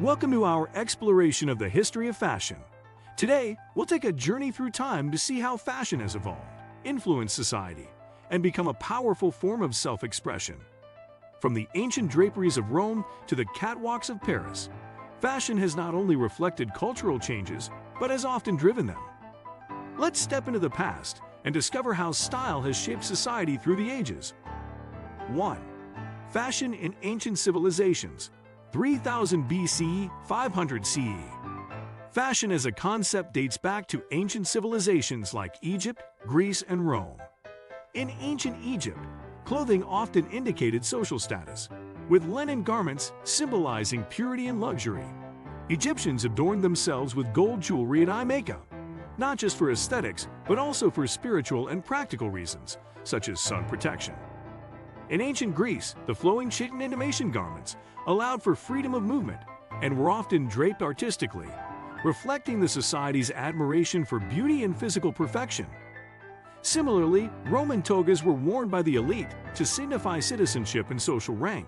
Welcome to our exploration of the history of fashion. Today, we'll take a journey through time to see how fashion has evolved, influenced society, and become a powerful form of self-expression. From the ancient draperies of Rome to the catwalks of Paris, fashion has not only reflected cultural changes, but has often driven them. Let's step into the past and discover how style has shaped society through the ages. 1. Fashion in ancient civilizations. 3000 BCE, 500 CE. Fashion as a concept dates back to ancient civilizations like Egypt, Greece, and Rome. In ancient Egypt, clothing often indicated social status, with linen garments symbolizing purity and luxury. Egyptians adorned themselves with gold jewelry and eye makeup, not just for aesthetics, but also for spiritual and practical reasons, such as sun protection. In ancient Greece, the flowing chiton intimation garments allowed for freedom of movement and were often draped artistically, reflecting the society's admiration for beauty and physical perfection. Similarly, Roman togas were worn by the elite to signify citizenship and social rank.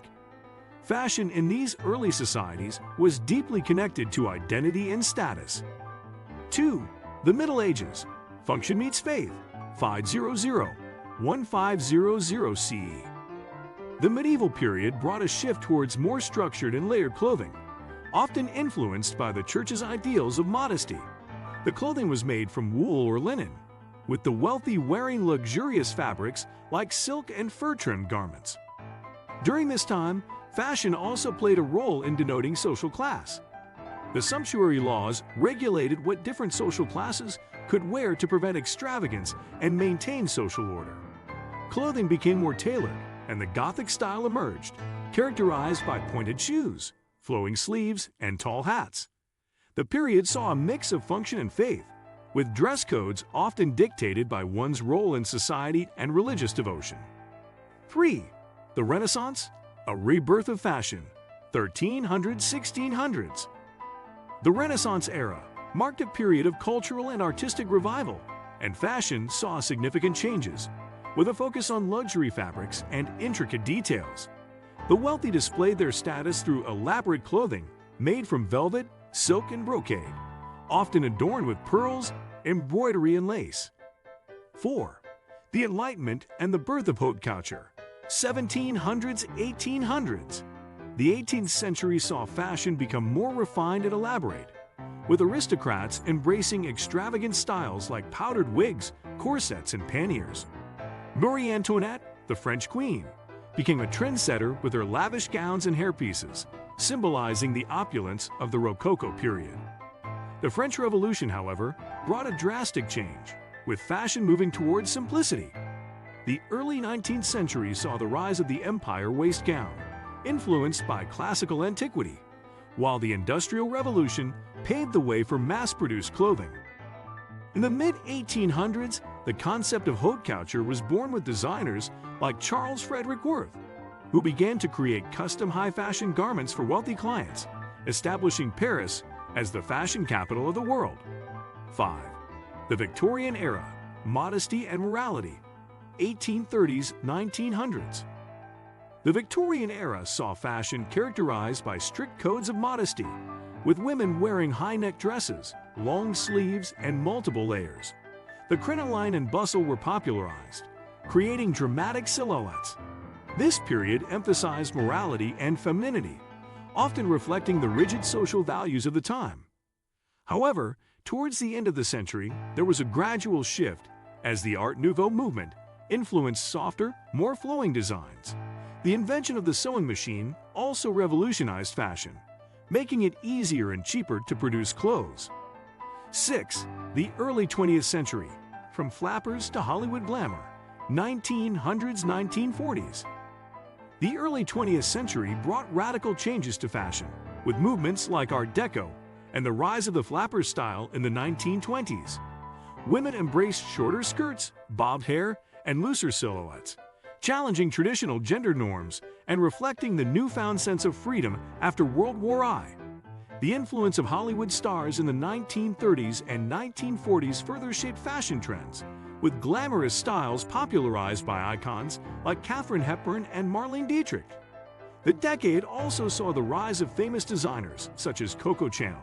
Fashion in these early societies was deeply connected to identity and status. 2. The Middle Ages. Function meets faith. 500–1500 CE. The medieval period brought a shift towards more structured and layered clothing, often influenced by the church's ideals of modesty. The clothing was made from wool or linen, with the wealthy wearing luxurious fabrics like silk and fur-trimmed garments. During this time, fashion also played a role in denoting social class. The sumptuary laws regulated what different social classes could wear to prevent extravagance and maintain social order. Clothing became more tailored, and the Gothic style emerged, characterized by pointed shoes, flowing sleeves, and tall hats. The period saw a mix of function and faith, with dress codes often dictated by one's role in society and religious devotion. 3. The Renaissance, a rebirth of fashion, 1300–1600s. The Renaissance era marked a period of cultural and artistic revival, and fashion saw significant changes, with a focus on luxury fabrics and intricate details. The wealthy displayed their status through elaborate clothing made from velvet, silk, and brocade, often adorned with pearls, embroidery, and lace. 4. The Enlightenment and the birth of haute couture, 1700s–1800s. The 18th century saw fashion become more refined and elaborate, with aristocrats embracing extravagant styles like powdered wigs, corsets, and panniers. Marie Antoinette, the French queen, became a trendsetter with her lavish gowns and hairpieces, symbolizing the opulence of the Rococo period. The French Revolution, however, brought a drastic change, with fashion moving towards simplicity. The early 19th century saw the rise of the empire waist gown, influenced by classical antiquity, while the Industrial Revolution paved the way for mass-produced clothing. In the mid-1800s, the concept of haute couture was born with designers like Charles Frederick Worth, who began to create custom high-fashion garments for wealthy clients, establishing Paris as the fashion capital of the world. 5. The Victorian era, modesty and morality, 1830s–1900s. The Victorian era saw fashion characterized by strict codes of modesty, with women wearing high-neck dresses, long sleeves, and multiple layers. The crinoline and bustle were popularized, creating dramatic silhouettes. This period emphasized morality and femininity, often reflecting the rigid social values of the time. However, towards the end of the century, there was a gradual shift as the Art Nouveau movement influenced softer, more flowing designs. The invention of the sewing machine also revolutionized fashion, making it easier and cheaper to produce clothes. 6. The early 20th century, from flappers to Hollywood glamour, 1900s–1940s. The early 20th century brought radical changes to fashion, with movements like Art Deco and the rise of the flapper style in the 1920s. Women embraced shorter skirts, bobbed hair, and looser silhouettes, challenging traditional gender norms and reflecting the newfound sense of freedom after World War I. The influence of Hollywood stars in the 1930s and 1940s further shaped fashion trends, with glamorous styles popularized by icons like Katharine Hepburn and Marlene Dietrich. The decade also saw the rise of famous designers such as Coco Chanel,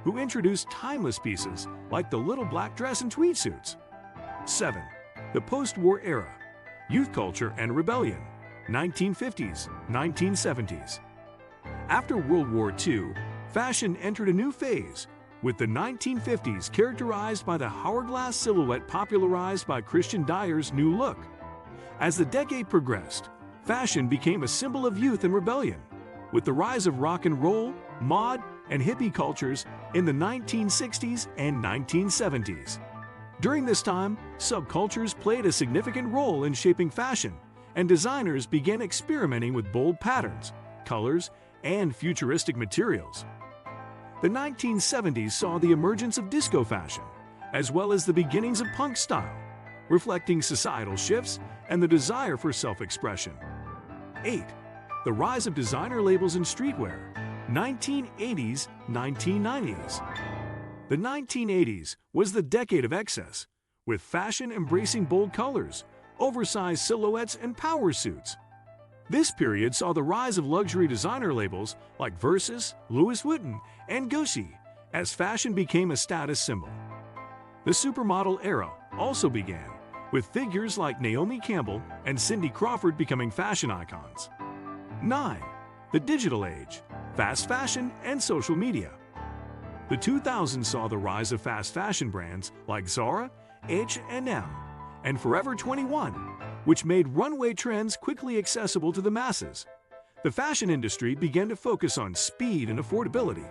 who introduced timeless pieces like the little black dress and tweed suits. 7. The post-war era, youth culture and rebellion, 1950s, 1970s. After World War II, fashion entered a new phase, with the 1950s characterized by the hourglass silhouette popularized by Christian Dior's new look. As the decade progressed, fashion became a symbol of youth and rebellion, with the rise of rock and roll, mod, and hippie cultures in the 1960s and 1970s. During this time, subcultures played a significant role in shaping fashion, and designers began experimenting with bold patterns, colors, and futuristic materials. The 1970s saw the emergence of disco fashion, as well as the beginnings of punk style, reflecting societal shifts and the desire for self-expression. 8. The rise of designer labels in streetwear, 1980s, 1990s. The 1980s was the decade of excess, with fashion embracing bold colors, oversized silhouettes, and power suits. This period saw the rise of luxury designer labels like Versus, Louis Vuitton, and Gucci, as fashion became a status symbol. The supermodel era also began, with figures like Naomi Campbell and Cindy Crawford becoming fashion icons. 9. The digital age, fast fashion, and social media. The 2000s saw the rise of fast fashion brands like Zara, H&M, and Forever 21, which made runway trends quickly accessible to the masses. The fashion industry began to focus on speed and affordability,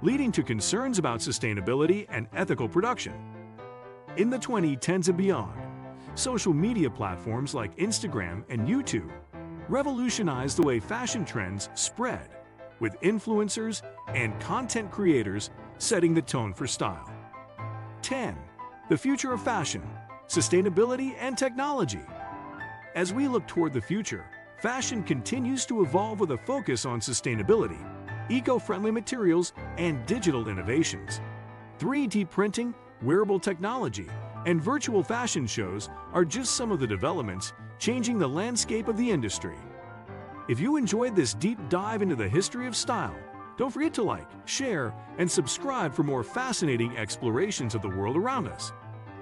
leading to concerns about sustainability and ethical production. In the 2010s and beyond, social media platforms like Instagram and YouTube revolutionized the way fashion trends spread, with influencers and content creators setting the tone for style. 10. The future of fashion, sustainability, and technology. As we look toward the future, fashion continues to evolve with a focus on sustainability, eco-friendly materials, and digital innovations. 3D printing, wearable technology, and virtual fashion shows are just some of the developments changing the landscape of the industry. If you enjoyed this deep dive into the history of style, don't forget to like, share, and subscribe for more fascinating explorations of the world around us.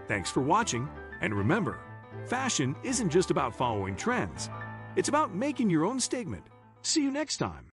Thanks for watching, and remember, fashion isn't just about following trends. It's about making your own statement. See you next time.